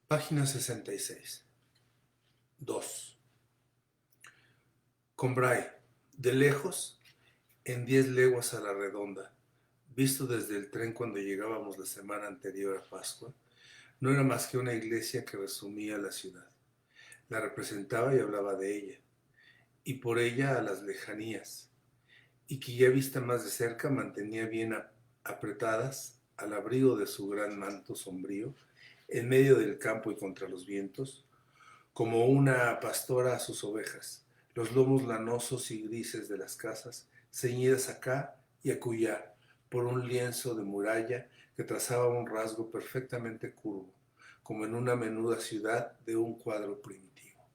Página 66. 2. Combray, de lejos, en 10 leguas a la redonda, visto desde el tren cuando llegábamos la semana anterior a Pascua, no era más que una iglesia que resumía la ciudad. La representaba y hablaba de ella, y por ella a las lejanías, y que ya vista más de cerca mantenía bien apretadas, al abrigo de su gran manto sombrío, en medio del campo y contra los vientos, como una pastora a sus ovejas, los lomos lanosos y grises de las casas, ceñidas acá y acullá por un lienzo de muralla que trazaba un rasgo perfectamente curvo, como en una menuda ciudad de un cuadro primitivo.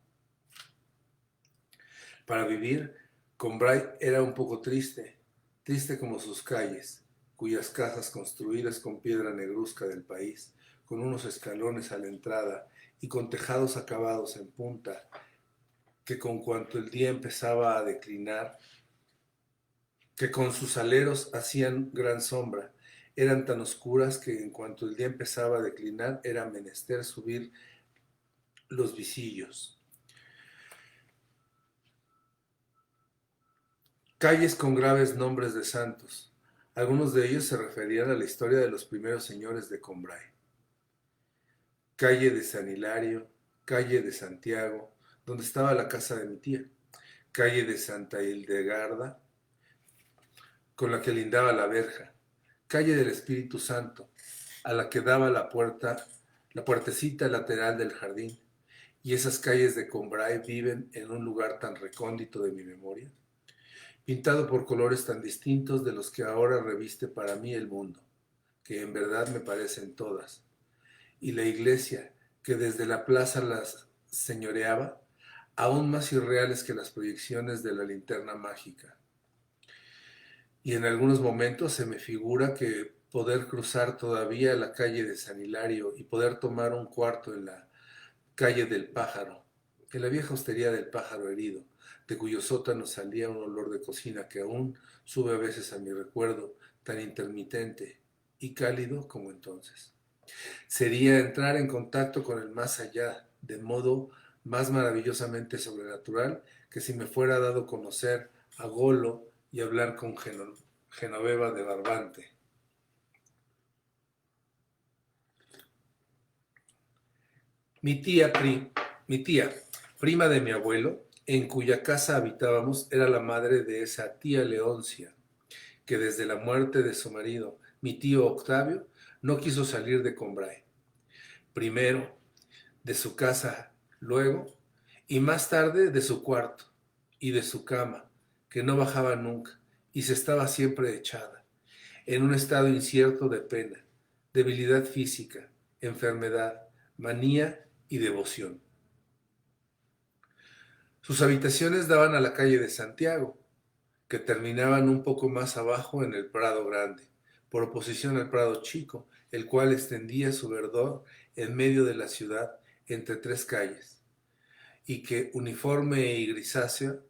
Para vivir, Combray era un poco triste, triste como sus calles, cuyas casas construidas con piedra negruzca del país, con unos escalones a la entrada y con tejados acabados en punta, que con cuanto el día empezaba a declinar, que con sus aleros hacían gran sombra, eran tan oscuras que en cuanto el día empezaba a declinar era menester subir los visillos. Calles con graves nombres de santos. Algunos de ellos se referían a la historia de los primeros señores de Combray. Calle de San Hilario, calle de Santiago, donde estaba la casa de mi tía. Calle de Santa Hildegarda, con la que lindaba la verja. Calle del Espíritu Santo, a la que daba la puertecita lateral del jardín. Y esas calles de Combray viven en un lugar tan recóndito de mi memoria, pintado por colores tan distintos de los que ahora reviste para mí el mundo, que en verdad me parecen todas. Y la iglesia, que desde la plaza las señoreaba, aún más irreales que las proyecciones de la linterna mágica. Y en algunos momentos se me figura que poder cruzar todavía la calle de San Hilario y poder tomar un cuarto en la calle del Pájaro, en la vieja hostería del Pájaro herido, de cuyo sótano salía un olor de cocina que aún sube a veces a mi recuerdo, tan intermitente y cálido como entonces. Sería entrar en contacto con el más allá, de modo más maravillosamente sobrenatural que si me fuera dado conocer a Golo y hablar con Genoveva de Barbante. Mi tía, prima de mi abuelo, en cuya casa habitábamos, era la madre de esa tía Leoncia, que desde la muerte de su marido, mi tío Octavio, no quiso salir de Combray. Primero, de su casa, luego, y más tarde de su cuarto y de su cama, que no bajaba nunca y se estaba siempre echada, en un estado incierto de pena, debilidad física, enfermedad, manía y devoción. Sus habitaciones daban a la calle de Santiago, que terminaban un poco más abajo en el Prado Grande, por oposición al Prado Chico, el cual extendía su verdor en medio de la ciudad entre 3 calles, y que, uniforme y grisáceo,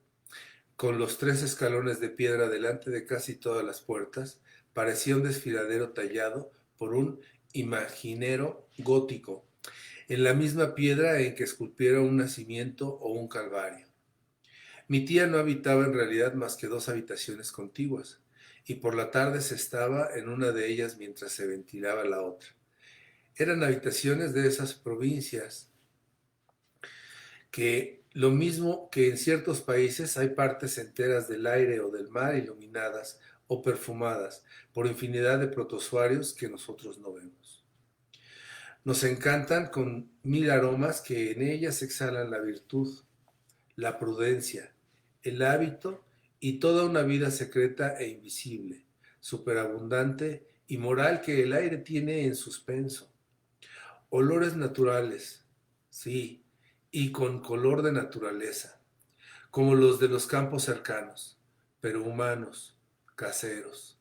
con los 3 escalones de piedra delante de casi todas las puertas, parecía un desfiladero tallado por un imaginero gótico, en la misma piedra en que esculpiera un nacimiento o un calvario. Mi tía no habitaba en realidad más que 2 habitaciones contiguas, y por la tarde se estaba en una de ellas mientras se ventilaba la otra. Eran habitaciones de esas provincias que, lo mismo que en ciertos países, hay partes enteras del aire o del mar iluminadas o perfumadas por infinidad de protozoarios que nosotros no vemos. Nos encantan con 1000 aromas que en ellas exhalan la virtud, la prudencia, el hábito y toda una vida secreta e invisible, superabundante y moral que el aire tiene en suspenso. Olores naturales, sí, y con color de naturaleza, como los de los campos cercanos, pero humanos, caseros,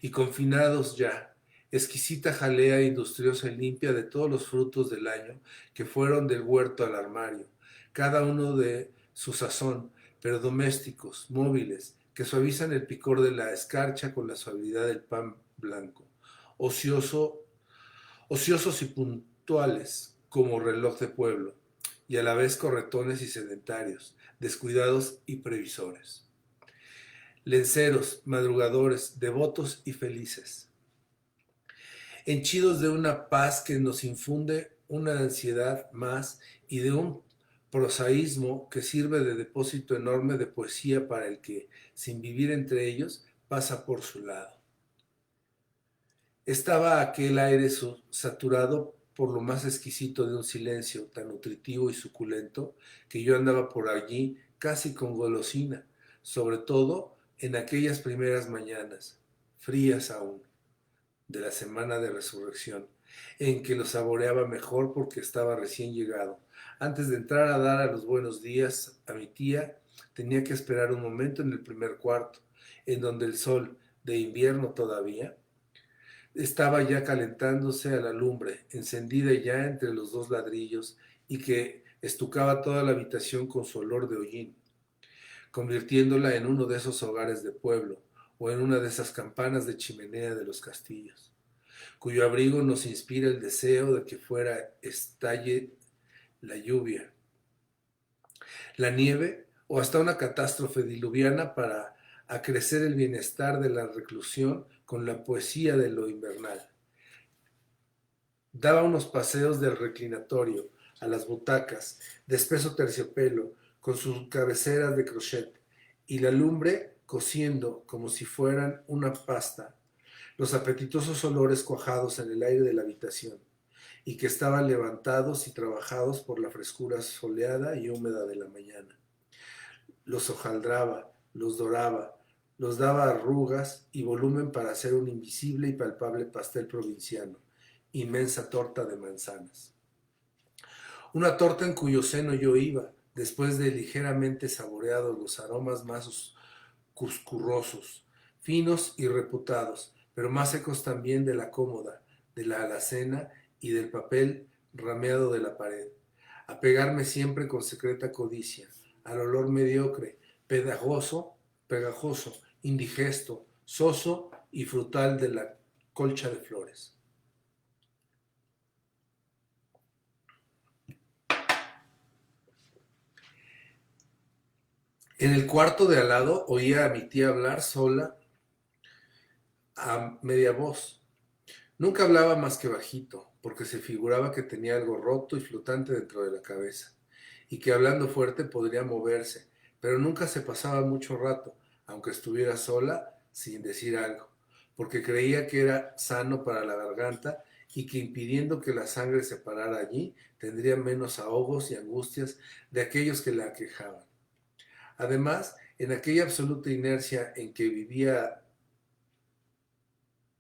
y confinados ya, exquisita jalea industriosa y limpia de todos los frutos del año que fueron del huerto al armario, cada uno de su sazón, pero domésticos, móviles, que suavizan el picor de la escarcha con la suavidad del pan blanco, ociosos y puntuales, como reloj de pueblo, y a la vez corretones y sedentarios, descuidados y previsores. Lenceros, madrugadores, devotos y felices. Henchidos de una paz que nos infunde una ansiedad más y de un prosaísmo que sirve de depósito enorme de poesía para el que, sin vivir entre ellos, pasa por su lado. Estaba aquel aire saturado por lo más exquisito de un silencio tan nutritivo y suculento que yo andaba por allí casi con golosina, sobre todo en aquellas primeras mañanas, frías aún, de la semana de resurrección, en que lo saboreaba mejor porque estaba recién llegado. Antes de entrar a dar a los buenos días a mi tía, tenía que esperar un momento en el primer cuarto, en donde el sol, de invierno todavía, estaba ya calentándose a la lumbre, encendida ya entre los dos ladrillos y que estucaba toda la habitación con su olor de hollín, convirtiéndola en uno de esos hogares de pueblo o en una de esas campanas de chimenea de los castillos, cuyo abrigo nos inspira el deseo de que fuera estalle la lluvia, la nieve o hasta una catástrofe diluviana para acrecer el bienestar de la reclusión con la poesía de lo invernal. Daba unos paseos del reclinatorio a las butacas de espeso terciopelo con sus cabeceras de crochet y la lumbre cociendo como si fueran una pasta los apetitosos olores cuajados en el aire de la habitación y que estaban levantados y trabajados por la frescura soleada y húmeda de la mañana. Los hojaldraba, los doraba, los daba arrugas y volumen para hacer un invisible y palpable pastel provinciano, inmensa torta de manzanas. Una torta en cuyo seno yo iba, después de ligeramente saboreados los aromas más cuscurrosos, finos y reputados, pero más secos también de la cómoda, de la alacena y del papel rameado de la pared, a pegarme siempre con secreta codicia, al olor mediocre, pegajoso, indigesto, soso y frutal de la colcha de flores. En el cuarto de al lado oía a mi tía hablar sola a media voz. Nunca hablaba más que bajito, porque se figuraba que tenía algo roto y flotante dentro de la cabeza, y que hablando fuerte podría moverse, pero nunca se pasaba mucho rato, aunque estuviera sola, sin decir algo, porque creía que era sano para la garganta y que impidiendo que la sangre se parara allí, tendría menos ahogos y angustias de aquellos que la aquejaban. Además, en aquella absoluta inercia en que vivía,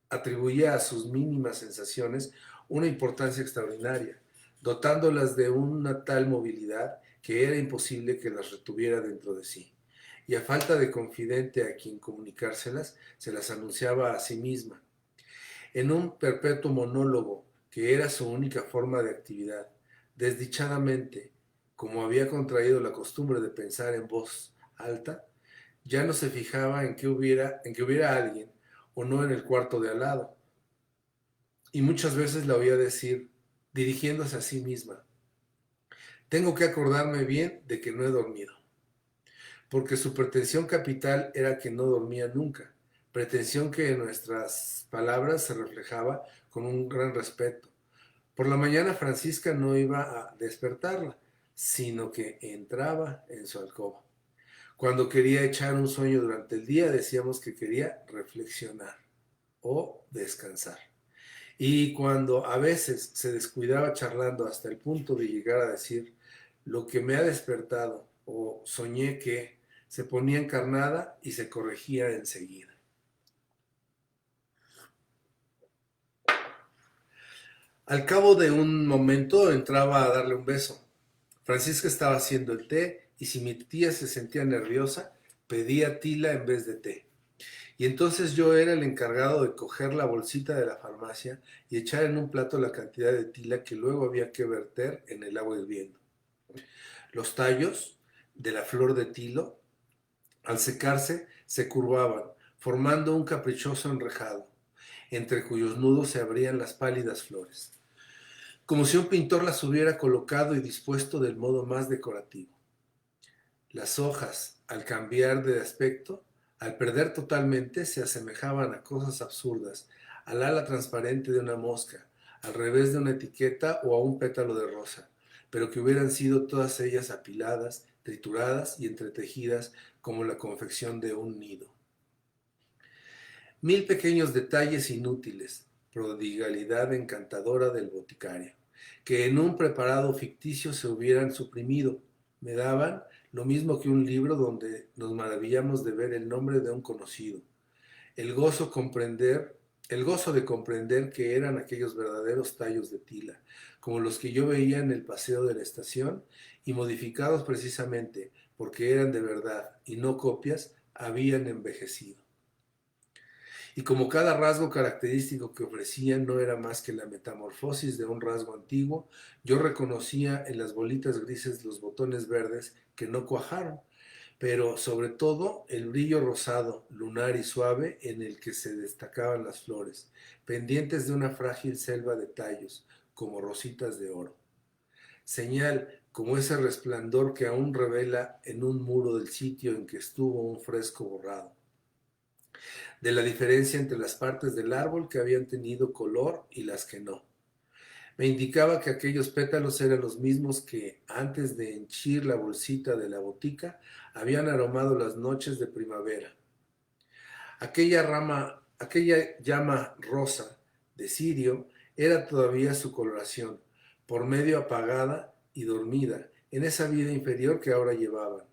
atribuía a sus mínimas sensaciones una importancia extraordinaria, dotándolas de una tal movilidad que era imposible que las retuviera dentro de sí. Y a falta de confidente a quien comunicárselas, se las anunciaba a sí misma, en un perpetuo monólogo que era su única forma de actividad. Desdichadamente, como había contraído la costumbre de pensar en voz alta, ya no se fijaba en que hubiera alguien o no en el cuarto de al lado. Y muchas veces la oía decir, dirigiéndose a sí misma, tengo que acordarme bien de que no he dormido, porque su pretensión capital era que no dormía nunca, pretensión que en nuestras palabras se reflejaba con un gran respeto. Por la mañana Francisca no iba a despertarla, sino que entraba en su alcoba. Cuando quería echar un sueño durante el día, decíamos que quería reflexionar o descansar. Y cuando a veces se descuidaba charlando hasta el punto de llegar a decir lo que me ha despertado o soñé que, se ponía encarnada y se corregía enseguida. Al cabo de un momento entraba a darle un beso. Francisca estaba haciendo el té y si mi tía se sentía nerviosa, pedía tila en vez de té. Y entonces yo era el encargado de coger la bolsita de la farmacia y echar en un plato la cantidad de tila que luego había que verter en el agua hirviendo. Los tallos de la flor de tilo, al secarse, se curvaban, formando un caprichoso enrejado, entre cuyos nudos se abrían las pálidas flores. como si un pintor las hubiera colocado y dispuesto del modo más decorativo. Las hojas, al cambiar de aspecto, al perder totalmente, se asemejaban a cosas absurdas, al ala transparente de una mosca, al revés de una etiqueta o a un pétalo de rosa, pero que hubieran sido todas ellas apiladas, trituradas y entretejidas como la confección de un nido. Mil pequeños detalles inútiles, prodigalidad encantadora del boticario, que en un preparado ficticio se hubieran suprimido, me daban lo mismo que un libro donde nos maravillamos de ver el nombre de un conocido, el gozo comprender, el gozo de comprender que eran aquellos verdaderos tallos de tila, como los que yo veía en el paseo de la estación, y modificados precisamente porque eran de verdad y no copias, habían envejecido. Y como cada rasgo característico que ofrecían no era más que la metamorfosis de un rasgo antiguo, yo reconocía en las bolitas grises los botones verdes que no cuajaron, pero sobre todo el brillo rosado, lunar y suave en el que se destacaban las flores, pendientes de una frágil selva de tallos, como rositas de oro. Señal como ese resplandor que aún revela en un muro del sitio en que estuvo un fresco borrado, de la diferencia entre las partes del árbol que habían tenido color y las que no. Me indicaba que aquellos pétalos eran los mismos que, antes de henchir la bolsita de la botica, habían aromado las noches de primavera. Aquella llama rosa de cirio era todavía su coloración, por medio apagada y dormida, en esa vida inferior que ahora llevaban,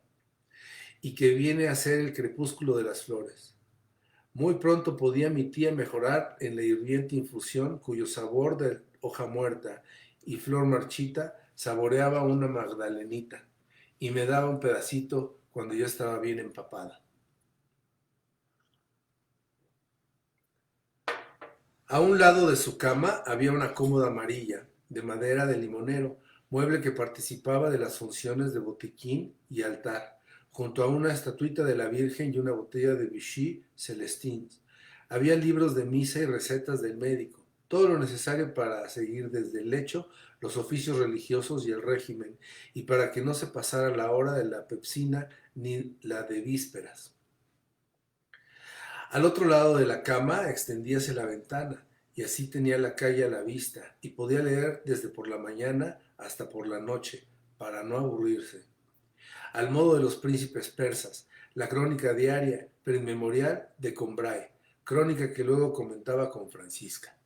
y que viene a ser el crepúsculo de las flores. Muy pronto podía mi tía mejorar en la hirviente infusión cuyo sabor de hoja muerta y flor marchita saboreaba una magdalenita, y me daba un pedacito cuando yo estaba bien empapada. A un lado de su cama había una cómoda amarilla, de madera de limonero, mueble que participaba de las funciones de botiquín y altar, junto a una estatuita de la Virgen y una botella de Vichy Celestins. Había libros de misa y recetas del médico, todo lo necesario para seguir desde el lecho los oficios religiosos y el régimen, y para que no se pasara la hora de la pepsina ni la de vísperas. Al otro lado de la cama extendíase la ventana, y así tenía la calle a la vista, y podía leer desde por la mañana hasta por la noche, para no aburrirse. Al modo de los príncipes persas, la crónica diaria, pero inmemorial, de Combray, crónica que luego comentaba con Francisca.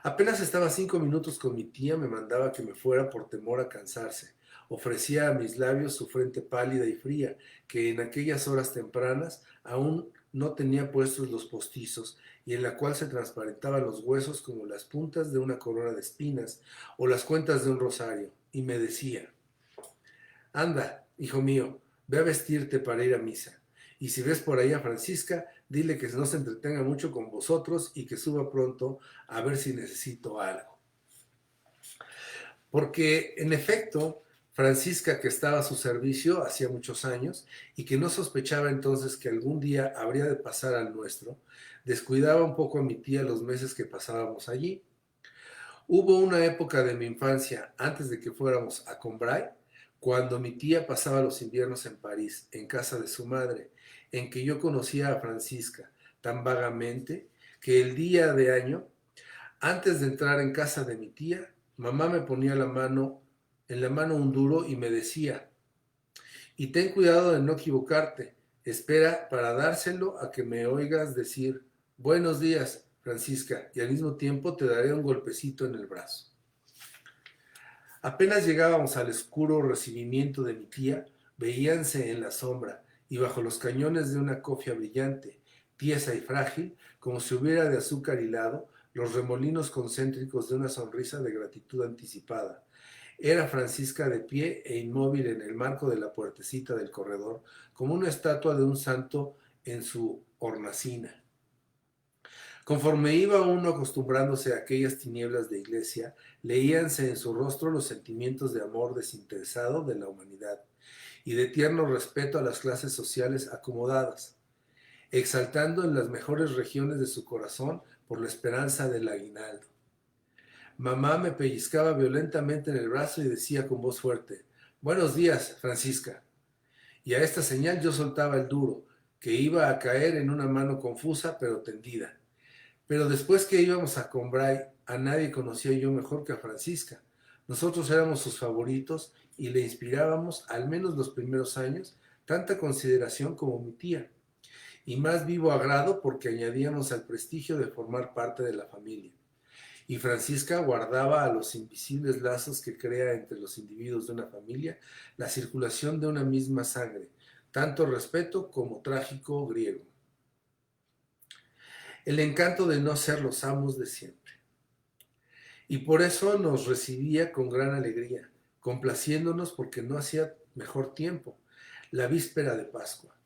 Apenas estaba 5 minutos con mi tía, me mandaba que me fuera por temor a cansarse. Ofrecía a mis labios su frente pálida y fría, que en aquellas horas tempranas aún no tenía puestos los postizos, y en la cual se transparentaban los huesos como las puntas de una corona de espinas o las cuentas de un rosario, y me decía: anda, hijo mío, ve a vestirte para ir a misa. Y si ves por ahí a Francisca, dile que no se entretenga mucho con vosotros y que suba pronto a ver si necesito algo. Porque, en efecto, Francisca, que estaba a su servicio hacía muchos años y que no sospechaba entonces que algún día habría de pasar al nuestro, descuidaba un poco a mi tía los meses que pasábamos allí. Hubo una época de mi infancia, antes de que fuéramos a Combray, cuando mi tía pasaba los inviernos en París, en casa de su madre, en que yo conocía a Francisca tan vagamente que el día de año, antes de entrar en casa de mi tía, mamá me ponía en la mano un duro y me decía: y ten cuidado de no equivocarte, espera para dárselo a que me oigas decir buenos días, Francisca, y al mismo tiempo te daré un golpecito en el brazo. Apenas llegábamos al oscuro recibimiento de mi tía, veíanse en la sombra y bajo los cañones de una cofia brillante, tiesa y frágil, como si hubiera de azúcar hilado, los remolinos concéntricos de una sonrisa de gratitud anticipada. Era Francisca de pie e inmóvil en el marco de la puertecita del corredor, como una estatua de un santo en su hornacina. Conforme iba uno acostumbrándose a aquellas tinieblas de iglesia, leíanse en su rostro los sentimientos de amor desinteresado de la humanidad y de tierno respeto a las clases sociales acomodadas, exaltando en las mejores regiones de su corazón por la esperanza del aguinaldo. Mamá me pellizcaba violentamente en el brazo y decía con voz fuerte: «Buenos días, Francisca». Y a esta señal yo soltaba el duro, que iba a caer en una mano confusa pero tendida. Pero después que íbamos a Combray, a nadie conocía yo mejor que a Francisca. Nosotros éramos sus favoritos y le inspirábamos, al menos los primeros años, tanta consideración como mi tía, y más vivo agrado porque añadíamos al prestigio de formar parte de la familia. Y Francisca guardaba a los invisibles lazos que crea entre los individuos de una familia la circulación de una misma sangre, tanto respeto como trágico griego. El encanto de no ser los amos de siempre. Y por eso nos recibía con gran alegría, complaciéndonos porque no hacía mejor tiempo, la víspera de Pascua,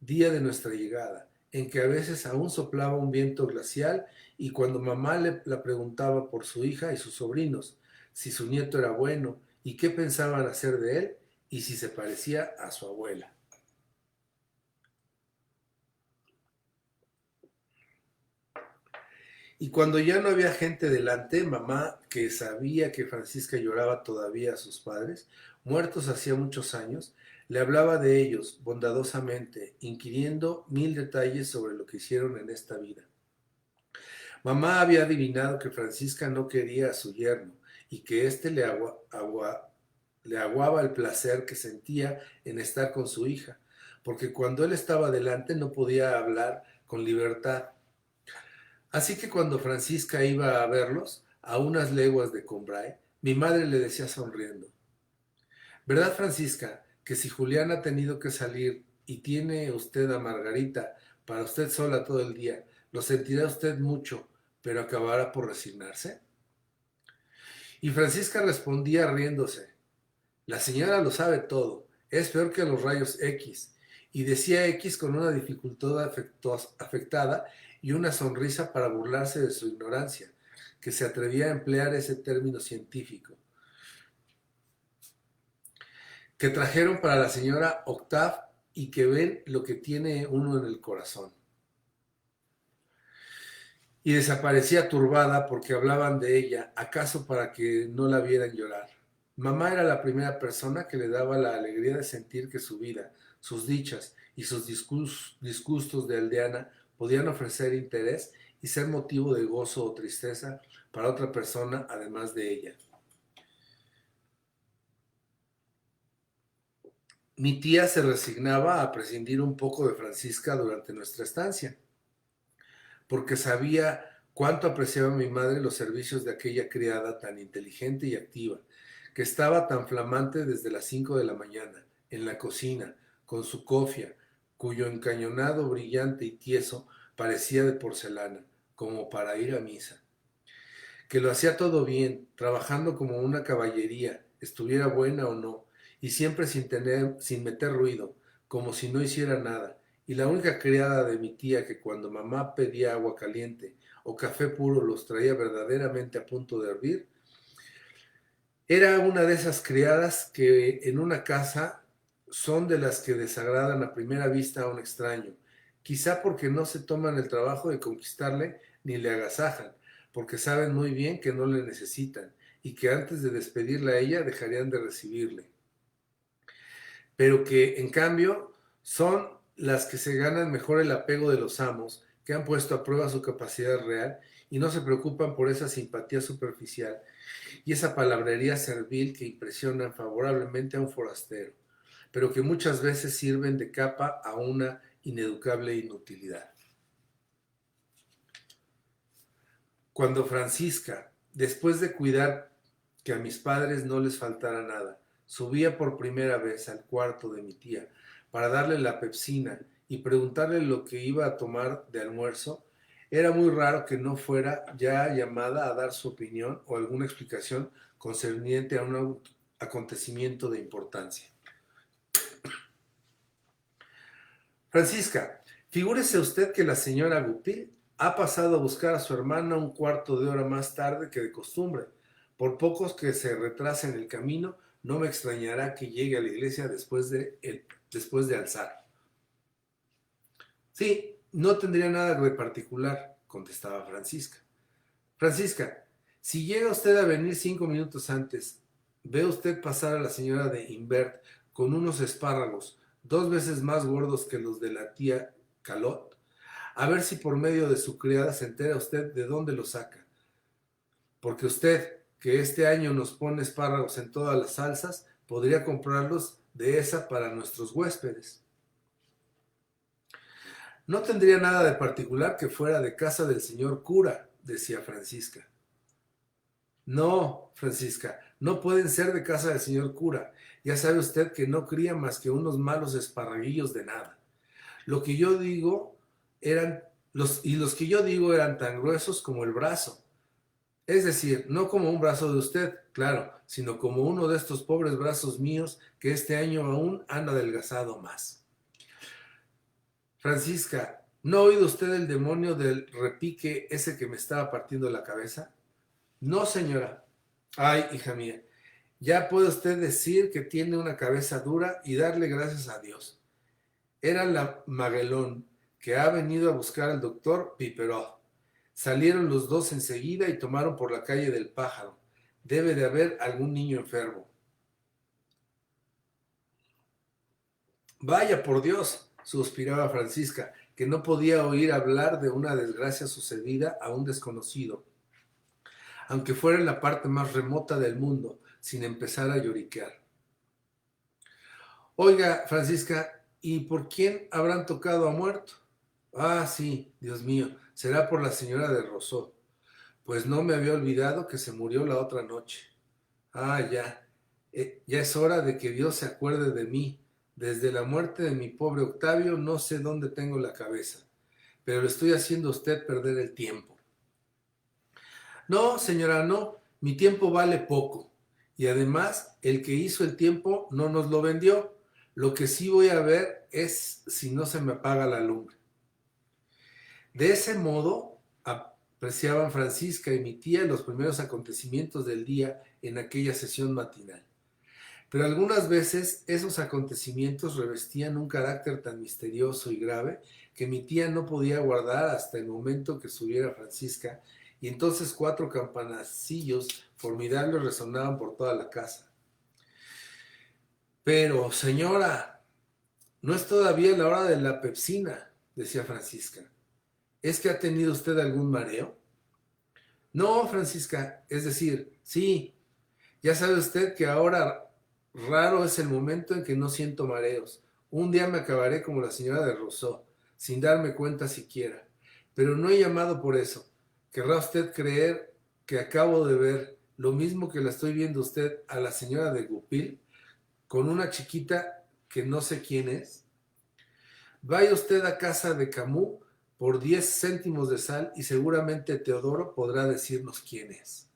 día de nuestra llegada, en que a veces aún soplaba un viento glacial y cuando mamá la preguntaba por su hija y sus sobrinos, si su nieto era bueno y qué pensaban hacer de él y si se parecía a su abuela. Y cuando ya no había gente delante, mamá, que sabía que Francisca lloraba todavía a sus padres, muertos hacía muchos años, le hablaba de ellos bondadosamente, inquiriendo 1000 detalles sobre lo que hicieron en esta vida. Mamá había adivinado que Francisca no quería a su yerno y que éste le aguaba el placer que sentía en estar con su hija, porque cuando él estaba delante no podía hablar con libertad. Así que cuando Francisca iba a verlos, a unas leguas de Combray, mi madre le decía sonriendo: «¿Verdad, Francisca, que si Julián ha tenido que salir y tiene usted a Margarita para usted sola todo el día, lo sentirá usted mucho, pero acabará por resignarse?» Y Francisca respondía riéndose: «La señora lo sabe todo, es peor que los rayos X». Y decía X con una dificultad afectada y una sonrisa para burlarse de su ignorancia, que se atrevía a emplear ese término científico, que trajeron para la señora Octave y que ven lo que tiene uno en el corazón. Y desaparecía turbada porque hablaban de ella, acaso para que no la vieran llorar. Mamá era la primera persona que le daba la alegría de sentir que su vida, sus dichas y sus disgustos de aldeana podían ofrecer interés y ser motivo de gozo o tristeza para otra persona además de ella. Mi tía se resignaba a prescindir un poco de Francisca durante nuestra estancia, porque sabía cuánto apreciaba mi madre los servicios de aquella criada tan inteligente y activa, que estaba tan flamante desde las 5 de la mañana, en la cocina, con su cofia, cuyo encañonado brillante y tieso parecía de porcelana, como para ir a misa. Que lo hacía todo bien, trabajando como una caballería, estuviera buena o no, y siempre sin meter ruido, como si no hiciera nada. Y la única criada de mi tía que cuando mamá pedía agua caliente o café puro los traía verdaderamente a punto de hervir, era una de esas criadas que en una casa son de las que desagradan a primera vista a un extraño, quizá porque no se toman el trabajo de conquistarle ni le agasajan, porque saben muy bien que no le necesitan y que antes de despedirla a ella dejarían de recibirle, pero que en cambio son las que se ganan mejor el apego de los amos, que han puesto a prueba su capacidad real y no se preocupan por esa simpatía superficial y esa palabrería servil que impresionan favorablemente a un forastero, pero que muchas veces sirven de capa a una ineducable inutilidad. Cuando Francisca, después de cuidar que a mis padres no les faltara nada, subía por primera vez al cuarto de mi tía para darle la pepsina y preguntarle lo que iba a tomar de almuerzo, era muy raro que no fuera ya llamada a dar su opinión o alguna explicación concerniente a un acontecimiento de importancia. Francisca, figúrese usted que la señora Goupil ha pasado a buscar a su hermana un cuarto de hora más tarde que de costumbre. Por pocos que se retrase en el camino, no me extrañará que llegue a la iglesia después de alzar. Sí, no tendría nada de particular, contestaba Francisca. Francisca, Si llega usted a venir 5 minutos antes, ve usted pasar a la señora de Invert con unos espárragos 2 veces más gordos que los de la tía Calot, a ver si por medio de su criada se entera usted de dónde los saca. Porque usted, que este año nos pone espárragos en todas las salsas, podría comprarlos de esa para nuestros huéspedes. No tendría nada de particular que fuera de casa del señor cura, decía Francisca. No, Francisca, no pueden ser de casa del señor cura. Ya sabe usted que no cría más que unos malos esparraguillos de nada. Lo que yo digo los que yo digo eran tan gruesos como el brazo. Es decir, no como un brazo de usted, claro, sino como uno de estos pobres brazos míos que este año aún han adelgazado más. Francisca, ¿no ha oído usted el demonio del repique ese que me estaba partiendo la cabeza? No, señora. Ay, hija mía, ya puede usted decir que tiene una cabeza dura y darle gracias a Dios. Era la Maguelón, que ha venido a buscar al doctor Piperó. Salieron los dos enseguida y tomaron por la calle del Pájaro. Debe de haber algún niño enfermo. Vaya por Dios, suspiraba Francisca, que no podía oír hablar de una desgracia sucedida a un desconocido, aunque fuera en la parte más remota del mundo, sin empezar a lloriquear. Oiga, Francisca, ¿y por quién habrán tocado a muerto? Ah, sí, Dios mío, será por la señora de Rousseau. Pues no me había olvidado que se murió la otra noche. Ah, ya. Ya es hora de que Dios se acuerde de mí. Desde la muerte de mi pobre Octavio no sé dónde tengo la cabeza, pero le estoy haciendo a usted perder el tiempo. No, señora, no. Mi tiempo vale poco. Y además, el que hizo el tiempo no nos lo vendió. Lo que sí voy a ver es si no se me apaga la lumbre. De ese modo, apreciaban Francisca y mi tía los primeros acontecimientos del día en aquella sesión matinal. Pero algunas veces esos acontecimientos revestían un carácter tan misterioso y grave que mi tía no podía aguardar hasta el momento que subiera Francisca, y entonces 4 campanacillos formidables resonaban por toda la casa. Pero, señora, no es todavía la hora de la pepsina, decía Francisca. ¿Es que ha tenido usted algún mareo? No, Francisca, es decir, sí, ya sabe usted que ahora raro es el momento en que no siento mareos. Un día me acabaré como la señora de Rousseau, sin darme cuenta siquiera. Pero no he llamado por eso. ¿Querrá usted creer que acabo de ver lo mismo que la estoy viendo usted a la señora de Goupil, con una chiquita que no sé quién es? Vaya usted a casa de Camus por 10 céntimos de sal y seguramente Teodoro podrá decirnos quién es.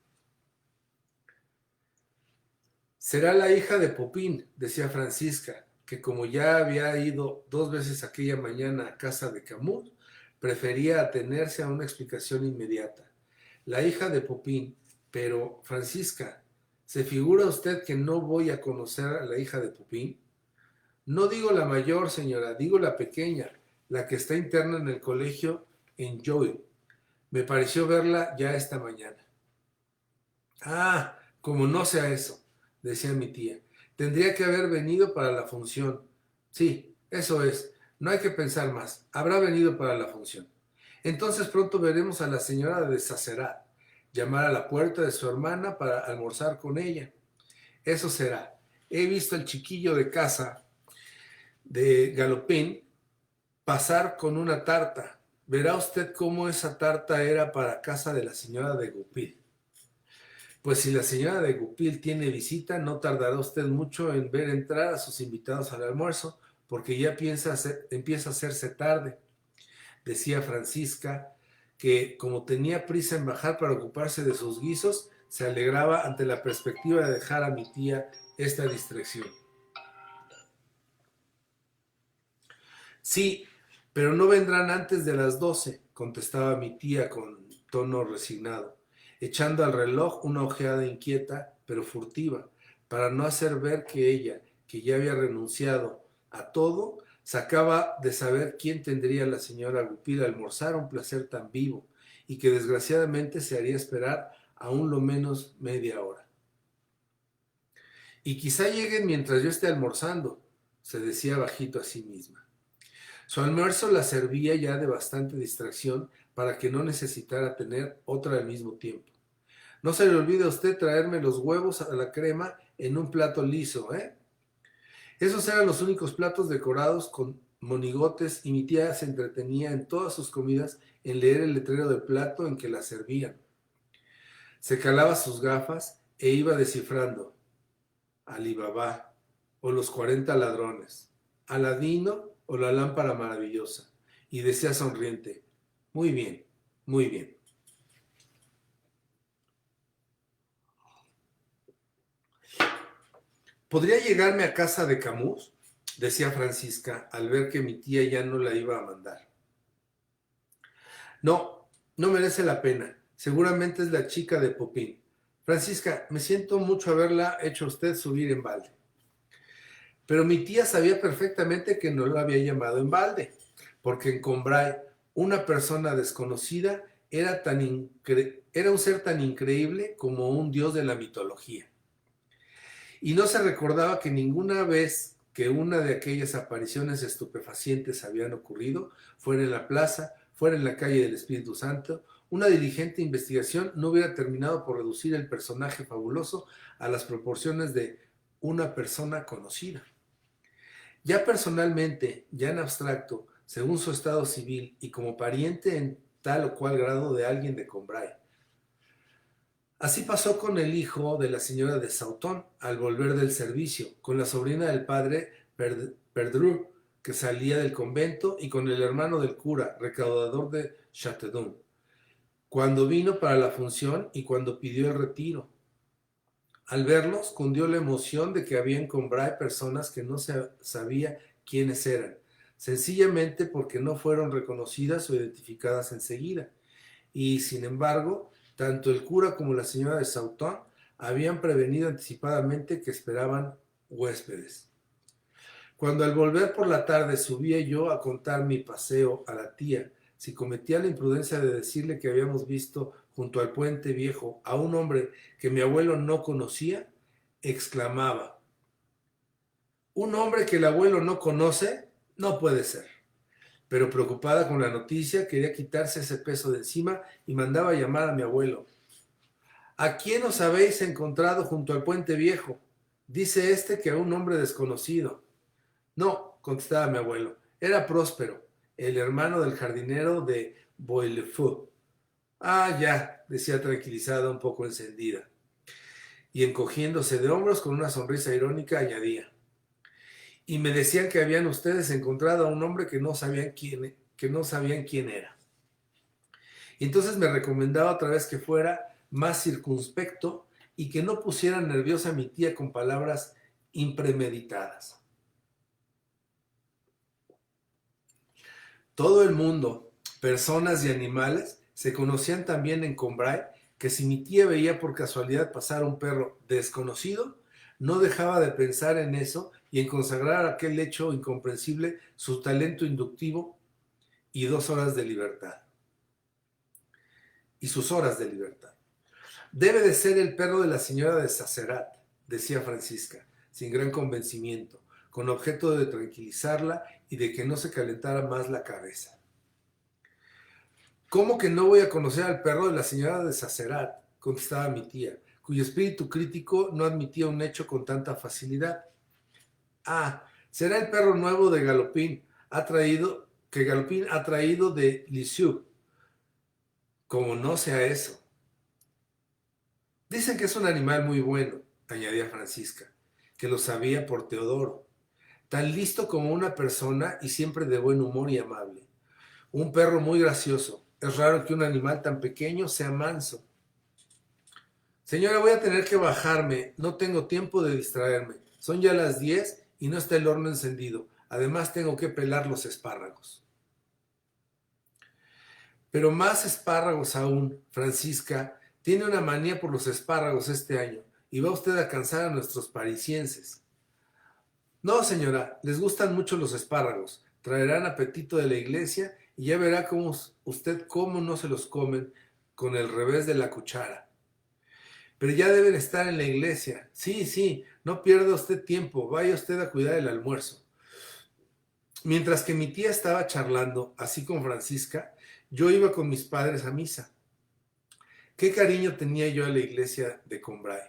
Será la hija de Popín, decía Francisca, que como ya había ido 2 veces aquella mañana a casa de Camus, prefería atenerse a una explicación inmediata. La hija de Popín, pero Francisca, ¿se figura usted que no voy a conocer a la hija de Popín? No digo la mayor, señora, digo la pequeña, la que está interna en el colegio en Joy. Me pareció verla ya esta mañana. Ah, como no sea eso, decía mi tía. Tendría que haber venido para la función. Sí, eso es. No hay que pensar más. Habrá venido para la función. Entonces pronto veremos a la señora de Sacerat, llamar a la puerta de su hermana para almorzar con ella. Eso será. He visto al chiquillo de casa de Galopín pasar con una tarta. Verá usted cómo esa tarta era para casa de la señora de Goupil. Pues si la señora de Goupil tiene visita, no tardará usted mucho en ver entrar a sus invitados al almuerzo, porque ya empieza a hacerse tarde. Decía Francisca, que como tenía prisa en bajar para ocuparse de sus guisos, se alegraba ante la perspectiva de dejar a mi tía esta distracción. Sí, pero no vendrán antes de las 12, contestaba mi tía con tono resignado, echando al reloj una ojeada inquieta, pero furtiva, para no hacer ver que ella, que ya había renunciado a todo, sacaba de saber quién tendría a la señora Goupil a almorzar un placer tan vivo, y que desgraciadamente se haría esperar aún lo menos media hora. Y quizá lleguen mientras yo esté almorzando, se decía bajito a sí misma. Su almuerzo la servía ya de bastante distracción para que no necesitara tener otra al mismo tiempo. No se le olvide a usted traerme los huevos a la crema en un plato liso, ¿eh? Esos eran los únicos platos decorados con monigotes y mi tía se entretenía en todas sus comidas en leer el letrero del plato en que la servían. Se calaba sus gafas e iba descifrando Alibaba o los 40 ladrones, Aladino o la lámpara maravillosa, y decía sonriente, muy bien, muy bien. ¿Podría llegarme a casa de Camus? Decía Francisca al ver que mi tía ya no la iba a mandar. No, no merece la pena. Seguramente es la chica de Popín. Francisca, me siento mucho haberla hecho a usted subir en balde. Pero mi tía sabía perfectamente que no lo había llamado en balde, porque en Combray una persona desconocida era un ser tan increíble como un dios de la mitología. Y no se recordaba que ninguna vez que una de aquellas apariciones estupefacientes habían ocurrido, fuera en la plaza, fuera en la calle del Espíritu Santo, una diligente investigación no hubiera terminado por reducir el personaje fabuloso a las proporciones de una persona conocida. Ya personalmente, ya en abstracto, según su estado civil y como pariente en tal o cual grado de alguien de Combray. Así pasó con el hijo de la señora de Sautón al volver del servicio, con la sobrina del padre Perdru, que salía del convento, y con el hermano del cura, recaudador de Chateaudun, cuando vino para la función y cuando pidió el retiro. Al verlos, cundió la emoción de que había en Combray personas que no se sabía quiénes eran, sencillamente porque no fueron reconocidas o identificadas enseguida. Y, sin embargo, tanto el cura como la señora de Sautón habían prevenido anticipadamente que esperaban huéspedes. Cuando al volver por la tarde subía yo a contar mi paseo a la tía, si cometía la imprudencia de decirle que habíamos visto junto al puente viejo a un hombre que mi abuelo no conocía, exclamaba, ¿un hombre que el abuelo no conoce? No puede ser. Pero preocupada con la noticia, quería quitarse ese peso de encima y mandaba llamar a mi abuelo. ¿A quién os habéis encontrado junto al puente viejo? Dice este que a un hombre desconocido. No, contestaba mi abuelo, era Próspero, el hermano del jardinero de Boillefeu. Ah, ya, decía tranquilizada, un poco encendida. Y encogiéndose de hombros con una sonrisa irónica añadía. Y me decían que habían ustedes encontrado a un hombre que no sabían quién era. Y entonces me recomendaba otra vez que fuera más circunspecto y que no pusiera nerviosa a mi tía con palabras impremeditadas. Todo el mundo, personas y animales, se conocían también en Combray, que si mi tía veía por casualidad pasar un perro desconocido, no dejaba de pensar en eso y en consagrar a aquel hecho incomprensible su talento inductivo y 2 horas de libertad. Y sus horas de libertad. Debe de ser el perro de la señora de Sacerat, decía Francisca, sin gran convencimiento, con objeto de tranquilizarla y de que no se calentara más la cabeza. ¿Cómo que no voy a conocer al perro de la señora de Sacerat? Contestaba mi tía, cuyo espíritu crítico no admitía un hecho con tanta facilidad. Ah, será el perro nuevo de Galopín, que Galopín ha traído de Lisieux. Como no sea eso. Dicen que es un animal muy bueno, añadía Francisca, que lo sabía por Teodoro. Tan listo como una persona y siempre de buen humor y amable. Un perro muy gracioso. Es raro que un animal tan pequeño sea manso. Señora, voy a tener que bajarme. No tengo tiempo de distraerme. Son ya las 10 y no está el horno encendido. Además tengo que pelar los espárragos. Pero más espárragos aún, Francisca tiene una manía por los espárragos este año y va usted a cansar a nuestros parisienses. No, señora, les gustan mucho los espárragos, traerán apetito de la iglesia y ya verá usted cómo no se los comen con el revés de la cuchara. Pero ya deben estar en la iglesia. Sí, sí, no pierda usted tiempo, vaya usted a cuidar el almuerzo. Mientras que mi tía estaba charlando, así con Francisca, yo iba con mis padres a misa. Qué cariño tenía yo a la iglesia de Combray,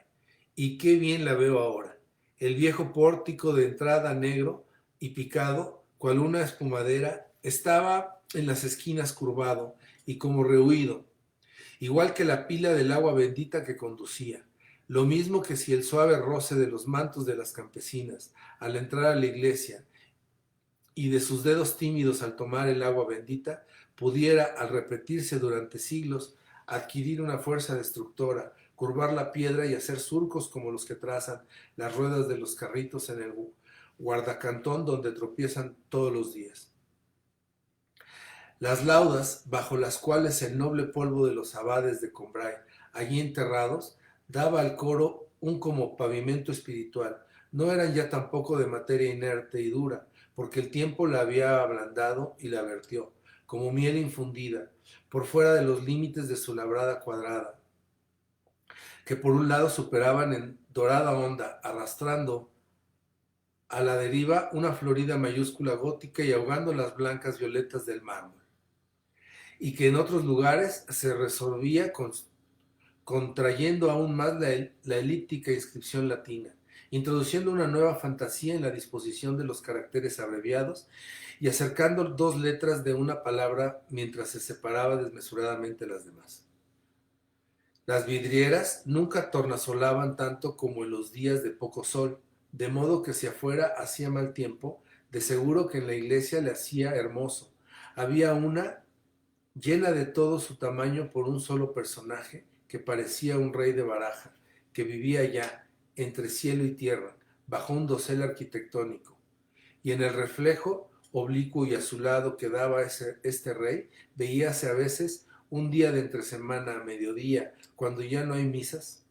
y qué bien la veo ahora. El viejo pórtico de entrada negro y picado, cual una espumadera, estaba en las esquinas curvado y como rehuido, igual que la pila del agua bendita que conducía. Lo mismo que si el suave roce de los mantos de las campesinas al entrar a la iglesia y de sus dedos tímidos al tomar el agua bendita, pudiera, al repetirse durante siglos, adquirir una fuerza destructora, curvar la piedra y hacer surcos como los que trazan las ruedas de los carritos en el guardacantón donde tropiezan todos los días. Las laudas, bajo las cuales el noble polvo de los abades de Combray, allí enterrados, daba al coro un como pavimento espiritual. No eran ya tampoco de materia inerte y dura, porque el tiempo la había ablandado y la vertió, como miel infundida, por fuera de los límites de su labrada cuadrada, que por un lado superaban en dorada onda, arrastrando a la deriva una florida mayúscula gótica y ahogando las blancas violetas del mármol, y que en otros lugares se resolvía contrayendo aún más la elíptica inscripción latina, introduciendo una nueva fantasía en la disposición de los caracteres abreviados y acercando dos letras de una palabra mientras se separaba desmesuradamente las demás. Las vidrieras nunca tornasolaban tanto como en los días de poco sol, de modo que si afuera hacía mal tiempo, de seguro que en la iglesia le hacía hermoso. Había una llena de todo su tamaño por un solo personaje que parecía un rey de baraja, que vivía ya entre cielo y tierra, bajo un dosel arquitectónico, y en el reflejo oblicuo y azulado que daba este rey, veíase a veces un día de entre semana a mediodía, cuando ya no hay misas.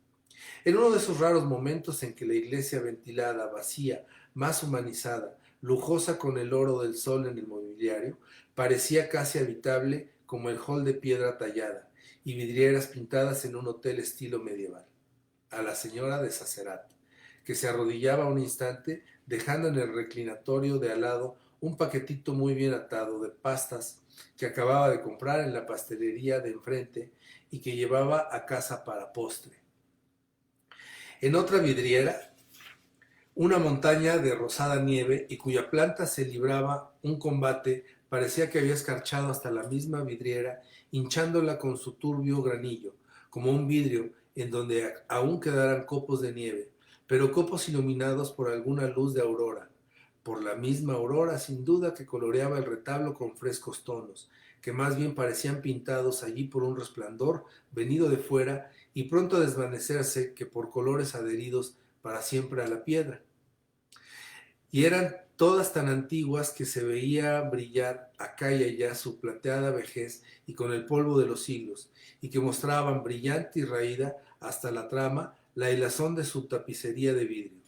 En uno de esos raros momentos en que la iglesia ventilada, vacía, más humanizada, lujosa con el oro del sol en el mobiliario, parecía casi habitable como el hall de piedra tallada y vidrieras pintadas en un hotel estilo medieval. A la señora de Sacerat, que se arrodillaba un instante, dejando en el reclinatorio de al lado un paquetito muy bien atado de pastas que acababa de comprar en la pastelería de enfrente y que llevaba a casa para postre. En otra vidriera, una montaña de rosada nieve y cuya planta se libraba un combate, parecía que había escarchado hasta la misma vidriera, hinchándola con su turbio granillo, como un vidrio en donde aún quedaran copos de nieve, pero copos iluminados por alguna luz de aurora, por la misma aurora sin duda que coloreaba el retablo con frescos tonos, que más bien parecían pintados allí por un resplandor venido de fuera y pronto a desvanecerse que por colores adheridos para siempre a la piedra. Y eran todas tan antiguas que se veía brillar acá y allá su plateada vejez y con el polvo de los siglos, y que mostraban brillante y raída hasta la trama la hilazón de su tapicería de vidrio.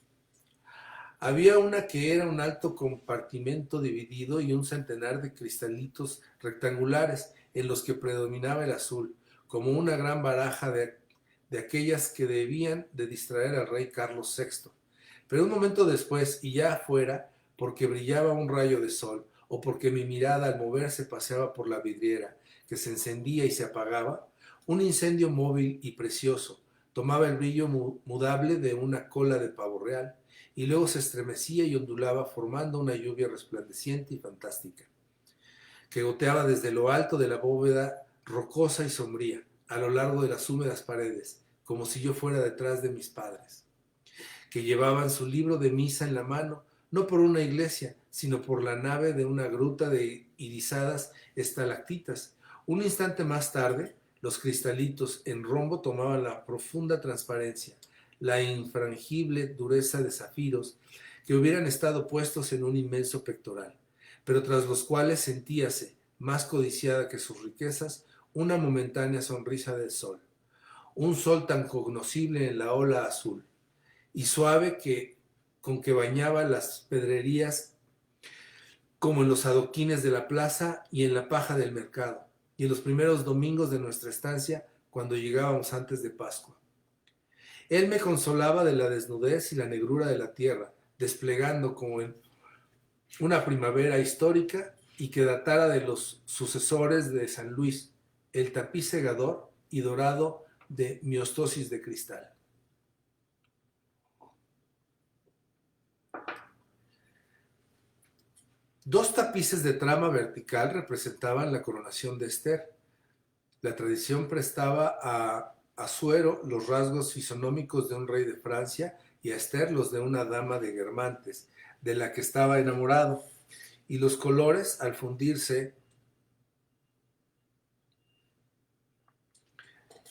Había una que era un alto compartimento dividido y un centenar de cristalitos rectangulares en los que predominaba el azul, como una gran baraja de aquellas que debían de distraer al rey Carlos VI. Pero un momento después, y ya afuera, porque brillaba un rayo de sol, o porque mi mirada al moverse paseaba por la vidriera, que se encendía y se apagaba, un incendio móvil y precioso tomaba el brillo mudable de una cola de pavo real, y luego se estremecía y ondulaba formando una lluvia resplandeciente y fantástica, que goteaba desde lo alto de la bóveda rocosa y sombría, a lo largo de las húmedas paredes, como si yo fuera detrás de mis padres, que llevaban su libro de misa en la mano, no por una iglesia, sino por la nave de una gruta de irisadas estalactitas. Un instante más tarde, los cristalitos en rombo tomaban la profunda transparencia, la infrangible dureza de zafiros que hubieran estado puestos en un inmenso pectoral, pero tras los cuales sentíase, más codiciada que sus riquezas, una momentánea sonrisa del sol, un sol tan cognoscible en la ola azul y suave con que bañaba las pedrerías como en los adoquines de la plaza y en la paja del mercado, y en los primeros domingos de nuestra estancia cuando llegábamos antes de Pascua. Él me consolaba de la desnudez y la negrura de la tierra, desplegando como en una primavera histórica y que datara de los sucesores de San Luis, el tapiz segador y dorado de miostosis de cristal. Dos tapices de trama vertical representaban la coronación de Esther. La tradición prestaba a Asuero los rasgos fisonómicos de un rey de Francia y a Esther los de una dama de Guermantes, de la que estaba enamorado, y los colores, al fundirse,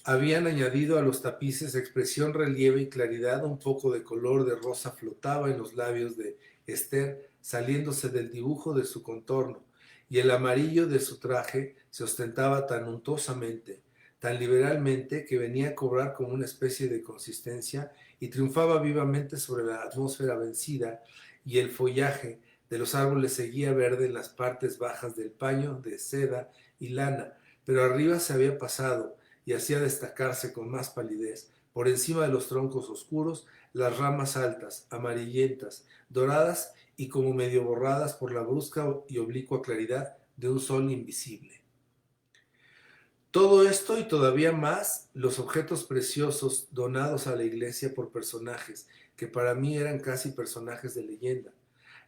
habían añadido a los tapices expresión, relieve y claridad. Un poco de color de rosa flotaba en los labios de Esther, saliéndose del dibujo de su contorno, y el amarillo de su traje se ostentaba tan untosamente, tan liberalmente, que venía a cobrar como una especie de consistencia y triunfaba vivamente sobre la atmósfera vencida, y el follaje de los árboles seguía verde en las partes bajas del paño de seda y lana, pero arriba se había pasado y hacía destacarse con más palidez, por encima de los troncos oscuros, las ramas altas, amarillentas, doradas y como medio borradas por la brusca y oblicua claridad de un sol invisible. Todo esto y todavía más los objetos preciosos donados a la iglesia por personajes que para mí eran casi personajes de leyenda.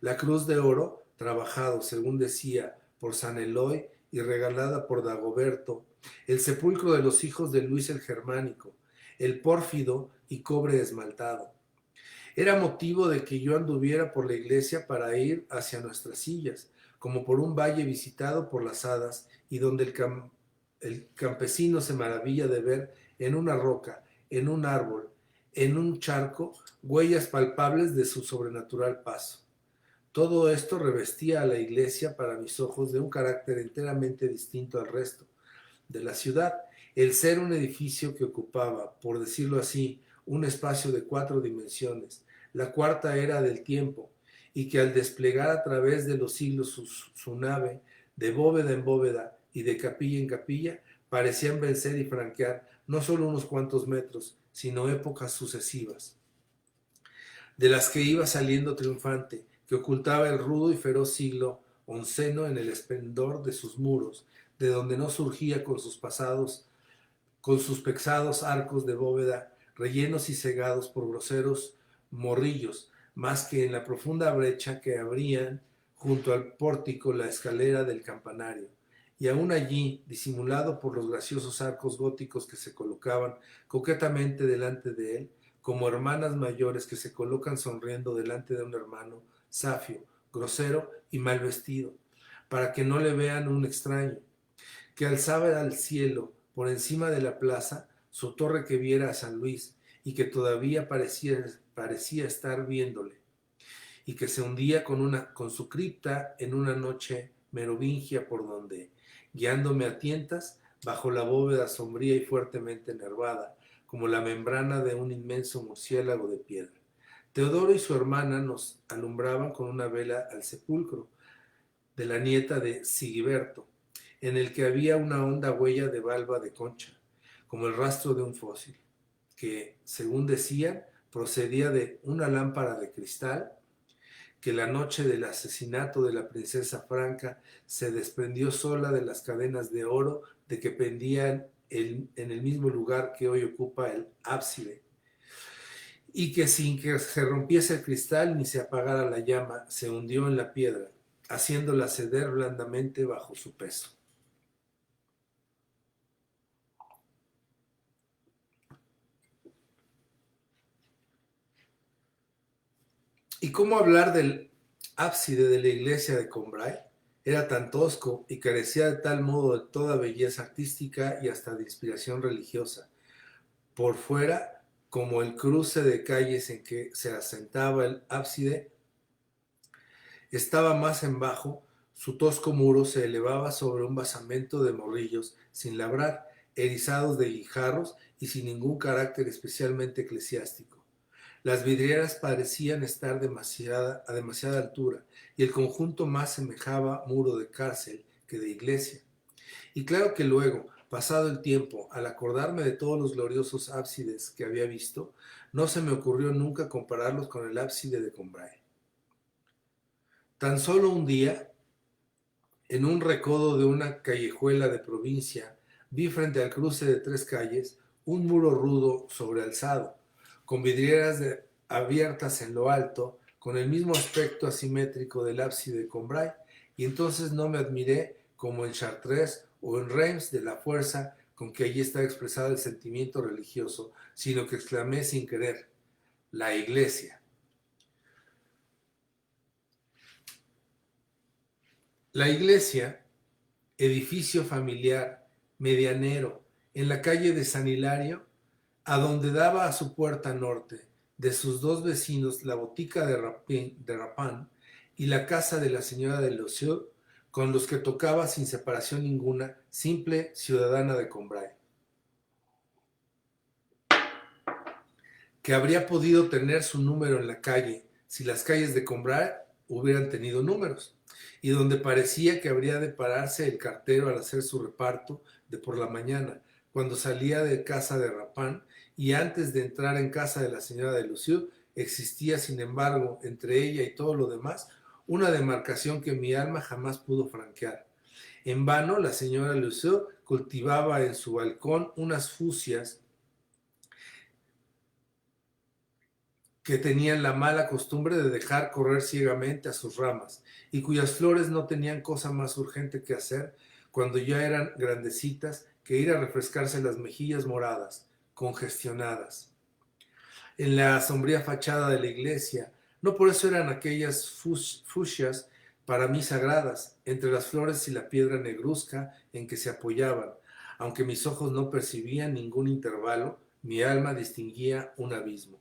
La cruz de oro, trabajado, según decía, por San Eloy y regalada por Dagoberto, el sepulcro de los hijos de Luis el Germánico, el pórfido y cobre esmaltado. Era motivo de que yo anduviera por la iglesia para ir hacia nuestras sillas, como por un valle visitado por las hadas y donde el campesino se maravilla de ver en una roca, en un árbol, en un charco, huellas palpables de su sobrenatural paso. Todo esto revestía a la iglesia para mis ojos de un carácter enteramente distinto al resto de la ciudad. El ser un edificio que ocupaba, por decirlo así, un espacio de 4 dimensiones, la cuarta era del tiempo, y que al desplegar a través de los siglos su nave, de bóveda en bóveda y de capilla en capilla, parecían vencer y franquear no solo unos cuantos metros, sino épocas sucesivas, de las que iba saliendo triunfante, que ocultaba el rudo y feroz siglo onceno en el esplendor de sus muros, de donde no surgía con sus pesados arcos de bóveda, rellenos y cegados por groseros morrillos, más que en la profunda brecha que abrían junto al pórtico la escalera del campanario. Y aún allí, disimulado por los graciosos arcos góticos que se colocaban coquetamente delante de él, como hermanas mayores que se colocan sonriendo delante de un hermano safio, grosero y mal vestido, para que no le vean un extraño, que alzaba al cielo por encima de la plaza su torre que viera a San Luis y que todavía parecía estar viéndole, y que se hundía con su cripta en una noche merovingia por donde, guiándome a tientas, bajo la bóveda sombría y fuertemente enervada, como la membrana de un inmenso murciélago de piedra. Teodoro y su hermana nos alumbraban con una vela al sepulcro de la nieta de Sigiberto, en el que había una honda huella de valva de concha, como el rastro de un fósil, que, según decían, procedía de una lámpara de cristal que la noche del asesinato de la princesa Franca se desprendió sola de las cadenas de oro de que pendían en el mismo lugar que hoy ocupa el ábside, y que sin que se rompiese el cristal ni se apagara la llama, se hundió en la piedra, haciéndola ceder blandamente bajo su peso. ¿Y cómo hablar del ábside de la iglesia de Combray? Era tan tosco y carecía de tal modo de toda belleza artística y hasta de inspiración religiosa. Por fuera, como el cruce de calles en que se asentaba el ábside, estaba más en bajo, su tosco muro se elevaba sobre un basamento de morrillos sin labrar, erizados de guijarros y sin ningún carácter especialmente eclesiástico. Las vidrieras parecían estar a demasiada altura y el conjunto más semejaba muro de cárcel que de iglesia. Y claro que luego, pasado el tiempo, al acordarme de todos los gloriosos ábsides que había visto, no se me ocurrió nunca compararlos con el ábside de Combray. Tan solo un día, en un recodo de una callejuela de provincia, vi frente al cruce de 3 calles un muro rudo sobrealzado, con vidrieras abiertas en lo alto, con el mismo aspecto asimétrico del ábside de Combray, y entonces no me admiré, como en Chartres o en Reims, de la fuerza con que allí está expresado el sentimiento religioso, sino que exclamé sin querer: la iglesia. La iglesia, edificio familiar, medianero, en la calle de San Hilario, a donde daba a su puerta norte de sus dos vecinos la botica de Rapin y la casa de la señora de Losieux, con los que tocaba sin separación ninguna, simple ciudadana de Combray, que habría podido tener su número en la calle si las calles de Combray hubieran tenido números, y donde parecía que habría de pararse el cartero al hacer su reparto de por la mañana, cuando salía de casa de Rapin, y antes de entrar en casa de la señora de Losieux, existía, sin embargo, entre ella y todo lo demás, una demarcación que mi alma jamás pudo franquear. En vano la señora Losieux cultivaba en su balcón unas fucsias que tenían la mala costumbre de dejar correr ciegamente a sus ramas, y cuyas flores no tenían cosa más urgente que hacer, cuando ya eran grandecitas, que ir a refrescarse las mejillas moradas, congestionadas. En la sombría fachada de la iglesia, no por eso eran aquellas fucsias para mí sagradas, entre las flores y la piedra negruzca en que se apoyaban, aunque mis ojos no percibían ningún intervalo, mi alma distinguía un abismo.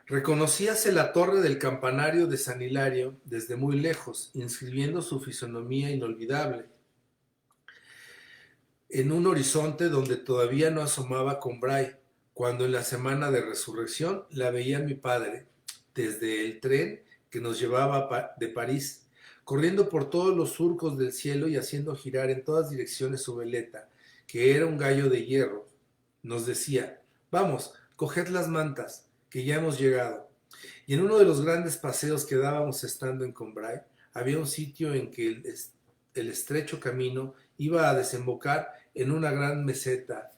Reconocíase la torre del campanario de San Hilario desde muy lejos, inscribiendo su fisonomía inolvidable en un horizonte donde todavía no asomaba Combray, cuando en la semana de resurrección la veía mi padre desde el tren que nos llevaba de París, corriendo por todos los surcos del cielo y haciendo girar en todas direcciones su veleta, que era un gallo de hierro. Nos decía: vamos, coged las mantas, que ya hemos llegado. Y en uno de los grandes paseos que dábamos estando en Combray, había un sitio en que el estrecho camino iba a desembocar en una gran meseta,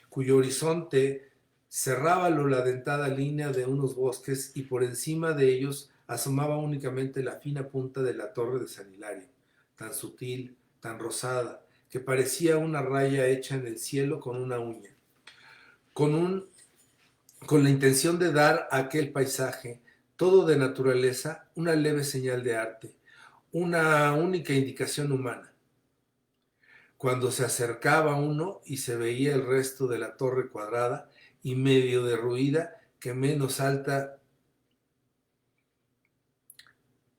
cuyo horizonte cerrábalo la dentada línea de unos bosques, y por encima de ellos asomaba únicamente la fina punta de la torre de San Hilario, tan sutil, tan rosada, que parecía una raya hecha en el cielo con una uña, con la intención de dar a aquel paisaje, todo de naturaleza, una leve señal de arte, una única indicación humana. Cuando se acercaba uno y se veía el resto de la torre cuadrada y medio derruida, que menos alta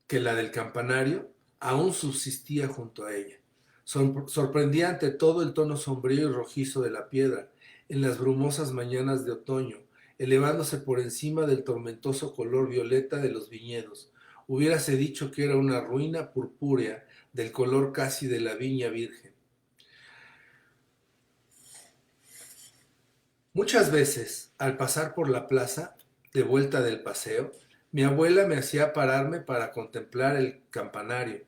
que la del campanario, aún subsistía junto a ella. Sorprendía ante todo el tono sombrío y rojizo de la piedra en las brumosas mañanas de otoño, elevándose por encima del tormentoso color violeta de los viñedos. Hubiérase dicho que era una ruina purpúrea del color casi de la viña virgen. Muchas veces, al pasar por la plaza, de vuelta del paseo, mi abuela me hacía pararme para contemplar el campanario.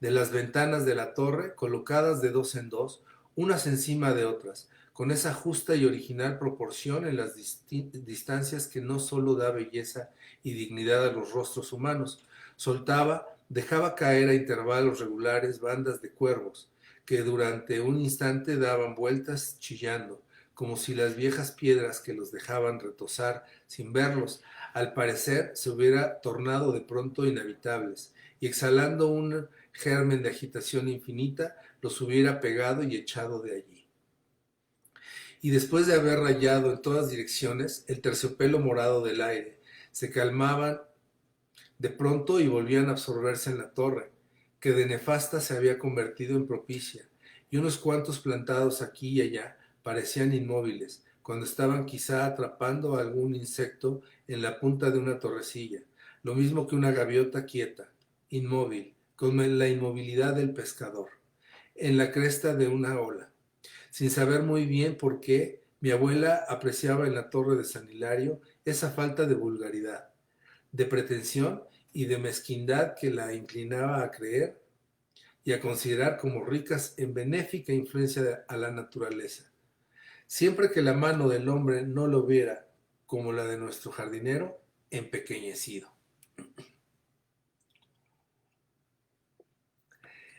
De las ventanas de la torre, colocadas de dos en dos, unas encima de otras, con esa justa y original proporción en las distancias que no sólo da belleza y dignidad a los rostros humanos, dejaba caer a intervalos regulares bandas de cuervos, que durante un instante daban vueltas chillando, como si las viejas piedras que los dejaban retozar sin verlos, al parecer se hubiera tornado de pronto inhabitables, y exhalando un germen de agitación infinita, los hubiera pegado y echado de allí. Y después de haber rayado en todas direcciones el terciopelo morado del aire, se calmaban de pronto y volvían a absorberse en la torre, que de nefasta se había convertido en propicia, y unos cuantos plantados aquí y allá parecían inmóviles, cuando estaban quizá atrapando a algún insecto en la punta de una torrecilla, lo mismo que una gaviota quieta, inmóvil, con la inmovilidad del pescador. en la cresta de una ola. Sin saber muy bien por qué, mi abuela apreciaba en la torre de San Hilario esa falta de vulgaridad, de pretensión y de mezquindad que la inclinaba a creer y a considerar como ricas en benéfica influencia a la naturaleza. Siempre que la mano del hombre no lo viera como la de nuestro jardinero, empequeñecido.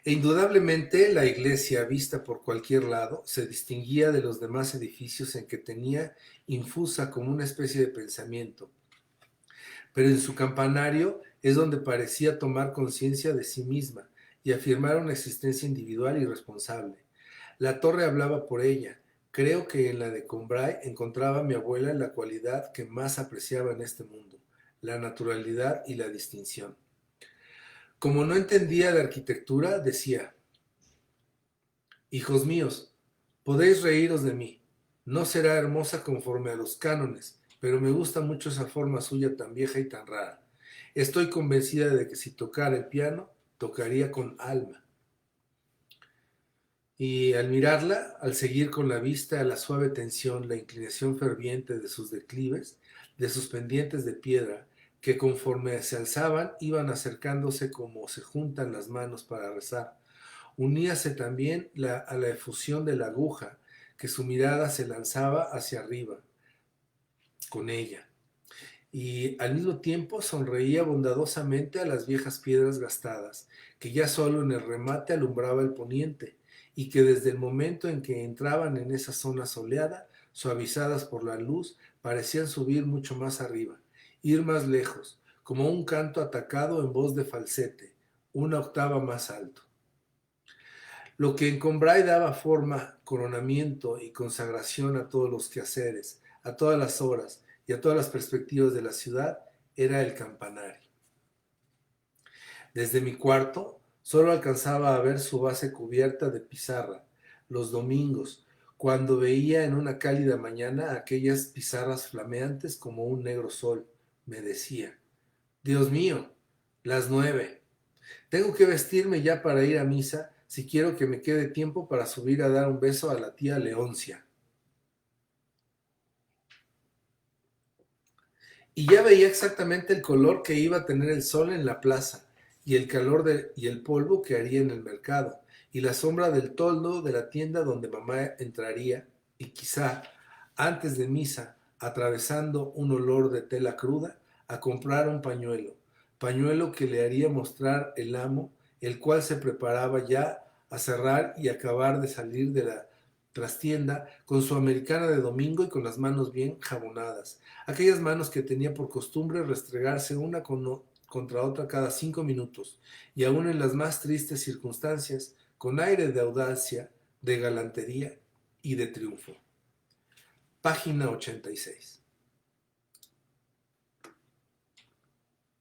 E indudablemente la iglesia, vista por cualquier lado, se distinguía de los demás edificios en que tenía infusa como una especie de pensamiento, pero en su campanario es donde parecía tomar conciencia de sí misma y afirmar una existencia individual y responsable. La torre hablaba por ella. Creo que en la de Combray encontraba a mi abuela la cualidad que más apreciaba en este mundo, la naturalidad y la distinción. Como no entendía de arquitectura, decía: hijos míos, podéis reíros de mí. No será hermosa conforme a los cánones, pero me gusta mucho esa forma suya tan vieja y tan rara. Estoy convencida de que si tocara el piano, tocaría con alma. Y al mirarla, al seguir con la vista la suave tensión, la inclinación ferviente de sus declives, de sus pendientes de piedra, que conforme se alzaban iban acercándose como se juntan las manos para rezar, uníase también a la efusión de la aguja, que su mirada se lanzaba hacia arriba con ella, y al mismo tiempo sonreía bondadosamente a las viejas piedras gastadas, que ya solo en el remate alumbraba el poniente, y que desde el momento en que entraban en esa zona soleada, suavizadas por la luz, parecían subir mucho más arriba, ir más lejos, como un canto atacado en voz de falsete, una octava más alto. Lo que en Combray daba forma, coronamiento y consagración a todos los quehaceres, a todas las horas y a todas las perspectivas de la ciudad, era el campanario. Desde mi cuarto solo alcanzaba a ver su base cubierta de pizarra, los domingos, cuando veía en una cálida mañana aquellas pizarras flameantes como un negro sol. Me decía: Dios mío, las 9. Tengo que vestirme ya para ir a misa si quiero que me quede tiempo para subir a dar un beso a la tía Leoncia. Y ya veía exactamente el color que iba a tener el sol en la plaza, y el calor y el polvo que haría en el mercado, y la sombra del toldo de la tienda donde mamá entraría, y quizá, antes de misa, atravesando un olor de tela cruda, a comprar un pañuelo que le haría mostrar el amo, el cual se preparaba ya a cerrar y acabar de salir de la trastienda con su americana de domingo y con las manos bien jabonadas, aquellas manos que tenía por costumbre restregarse una contra otra cada 5 minutos, y aun en las más tristes circunstancias, con aire de audacia, de galantería y de triunfo. Página 86.